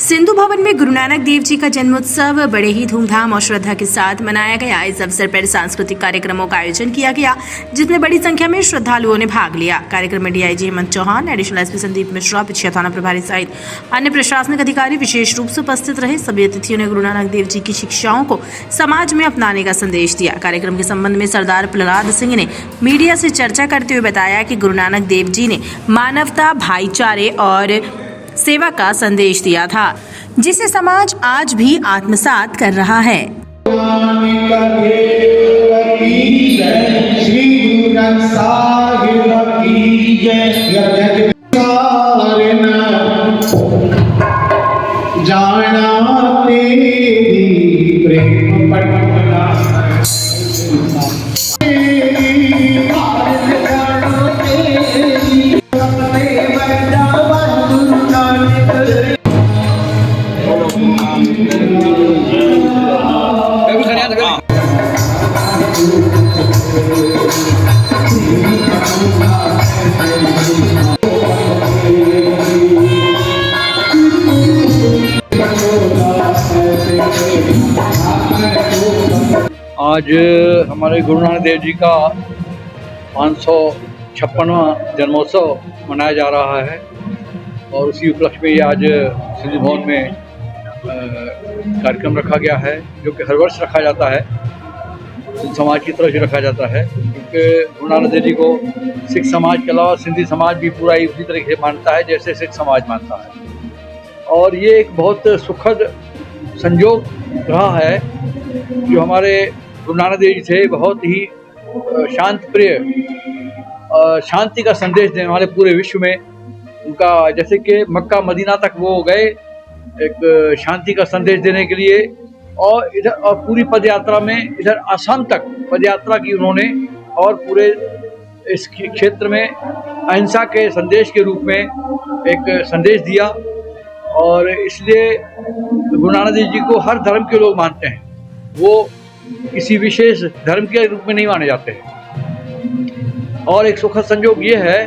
सिंधु भवन में गुरु नानक देव जी का जन्मोत्सव बड़े ही धूमधाम और श्रद्धा के साथ मनाया गया। इस अवसर पर सांस्कृतिक कार्यक्रमों का आयोजन किया गया, जिसमें बड़ी संख्या में श्रद्धालुओं ने भाग लिया। कार्यक्रम में DIG Hemant Chauhan, additional SP Sandeep Mishra, Pichhiya थाना प्रभारी सहित अन्य प्रशासनिक अधिकारी विशेष रूप से उपस्थित रहे। सभी अतिथियों ने गुरु नानक देव जी की शिक्षाओं को समाज में अपनाने का संदेश दिया। कार्यक्रम के संबंध में सरदार प्रहलाद सिंह ने मीडिया से चर्चा करते हुए बताया कि गुरु नानक देव जी ने मानवता, भाईचारे और सेवा का संदेश दिया था, जिसे समाज आज भी आत्मसात कर रहा है। आज हमारे गुरु नानक देव जी का 556वां जन्मोत्सव मनाया जा रहा है और उसी उपलक्ष्य में आज सिंधु भवन में कार्यक्रम रखा गया है, जो कि हर वर्ष रखा जाता है। समाज की तरफ से रखा जाता है, क्योंकि गुरु नानक देव जी को सिख समाज के अलावा सिंधी समाज भी पूरा ही उसी तरीके से मानता है जैसे सिख समाज मानता है। और ये एक बहुत सुखद संयोग रहा है जो हमारे गुरु नानक देव जी थे, बहुत ही शांत प्रिय, शांति का संदेश देने वाले पूरे विश्व में। उनका जैसे कि मक्का मदीना तक वो गए एक शांति का संदेश देने के लिए, और इधर और पूरी पद यात्रा में इधर असम तक पद यात्रा की उन्होंने, और पूरे इस क्षेत्र में अहिंसा के संदेश के रूप में एक संदेश दिया। और इसलिए गुरु नानक देव जी को हर धर्म के लोग मानते हैं, वो किसी विशेष धर्म के रूप में नहीं माने जाते हैं। और एक सुखद संयोग ये है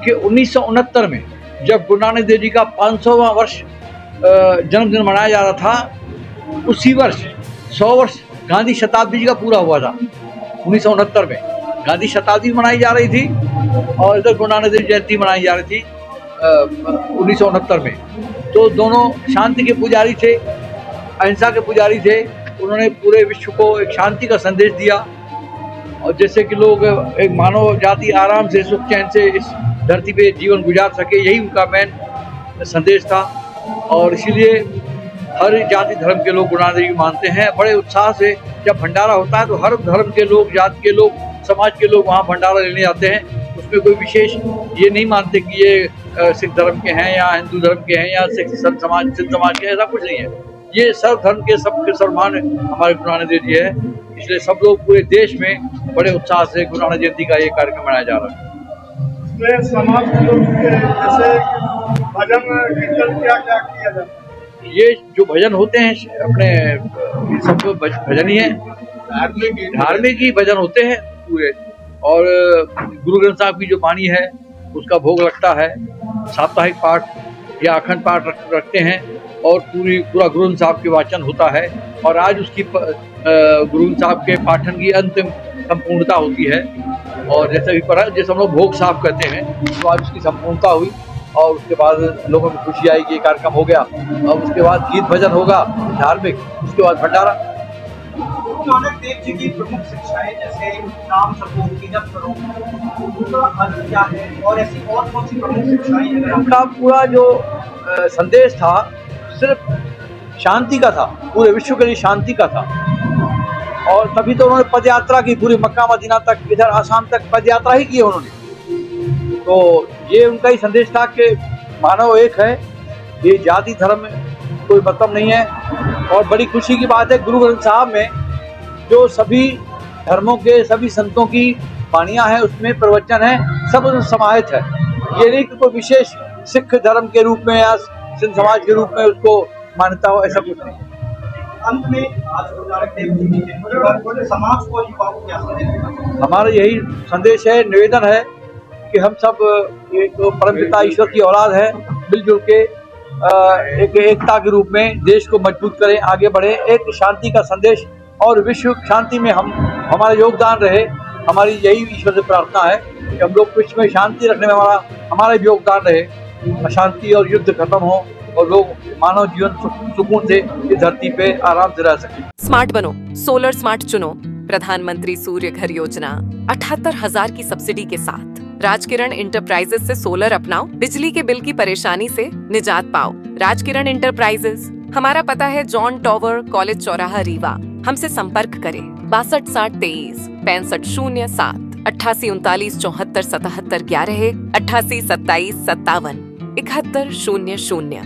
कि 1969 में जब गुरु नानक देव जी का 500वां वर्ष जन्मदिन मनाया जा रहा था, उसी वर्ष 100 वर्ष गांधी शताब्दी जी का पूरा हुआ था। 1969 में गांधी शताब्दी मनाई जा रही थी और इधर गुरु नानक देव जयंती मनाई जा रही थी 1969 में। तो दोनों शांति के पुजारी थे, अहिंसा के पुजारी थे। उन्होंने पूरे विश्व को एक शांति का संदेश दिया, और जैसे कि लोग एक मानव जाति आराम से सुख चैन से इस धरती पे जीवन गुजार सके, यही उनका मेन संदेश था। और इसीलिए हर जाति धर्म के लोग गुरु नानक देव जी मानते हैं बड़े उत्साह से। जब भंडारा होता है तो हर धर्म के लोग, जाति के लोग, समाज के लोग वहाँ भंडारा लेने जाते हैं। उसमें कोई विशेष ये नहीं मानते कि ये सिख धर्म के हैं या हिंदू धर्म के हैं या सिख समाज के, ऐसा कुछ नहीं है। ये सर्व धर्म के सबके सर्वमान्य हमारे गुरु नानक देव जी है। इसलिए सब लोग पूरे देश में बड़े उत्साह से गुरु नानक जयंती का ये कार्यक्रम मनाया जा रहा है। समाज के लोग जैसे भजन कीर्तन क्या किया जाता है? ये जो भजन होते हैं अपने सब भजन ही है, धार्मिक ही भजन होते हैं पूरे। और गुरु ग्रंथ साहब की जो वाणी है उसका भोग लगता है, साप्ताहिक पाठ या अखंड पाठ रखते हैं, और पूरा गुरु ग्रंथ साहब के वाचन होता है। और आज उसकी गुरु ग्रंथ साहब के पाठन की अंतिम संपूर्णता होती है। और जैसे भी पढ़ा, जैसे हम लोग भोग साहब कहते हैं, तो आज उसकी संपूर्णता हुई। और उसके बाद लोगों को खुशी आई कि ये कार्यक्रम हो गया। और उसके बाद गीत भजन होगा धार्मिक, उसके बाद भंडारा। गुरु नानक देव जी की प्रमुख शिक्षाएं जैसे नाम जपो, जप करो, उनका अर्थ क्या है, और ऐसी और कौन सी प्रमुख शिक्षाएं हैं? उनका पूरा जो संदेश था सिर्फ शांति का था, पूरे विश्व के लिए शांति का था। और तभी तो उन्होंने पद यात्रा की, पूरी मक्का मदीना तक, इधर आसाम तक पद यात्रा ही की है उन्होंने। तो ये उनका ही संदेश था कि मानव एक है, ये जाति धर्म कोई मतलब नहीं है। और बड़ी खुशी की बात है, गुरु ग्रंथ साहब में जो सभी धर्मों के, सभी संतों की वाणियाँ हैं, उसमें प्रवचन है, सब उसमें समाहित है। ये नहीं कि कोई विशेष सिख धर्म के रूप में या सिंध समाज के रूप में उसको मान्यता हो, ऐसा कुछ नहीं। अंत में आज गुरु नानक देव जी के समाज को युवाओं को क्या संदेश देना? हमारा यही संदेश है, निवेदन है कि हम सब एक परमपिता ईश्वर की औलाद है, मिलजुल के एक एकता के रूप में देश को मजबूत करें, आगे बढ़े, एक शांति का संदेश और विश्व शांति में हम हमारा योगदान रहे। हमारी यही ईश्वर से प्रार्थना है कि हम लोग विश्व में शांति रखने में हमारा भी योगदान रहे, अशांति और युद्ध खत्म हो और लोग मानव जीवन सुकून से इस धरती पे आराम से रह सकें। स्मार्ट बनो, सोलर स्मार्ट चुनो। प्रधानमंत्री सूर्य घर योजना 78,000 की सब्सिडी के साथ राजकिरण इंटरप्राइजेस से सोलर अपनाओ, बिजली के बिल की परेशानी से निजात पाओ। राजकिरण इंटरप्राइजेस, हमारा पता है जॉन टॉवर, कॉलेज चौराहा, रीवा। हमसे संपर्क करें 62 60 23 65 07 88 39 74 77 11 88 27 57 71 00।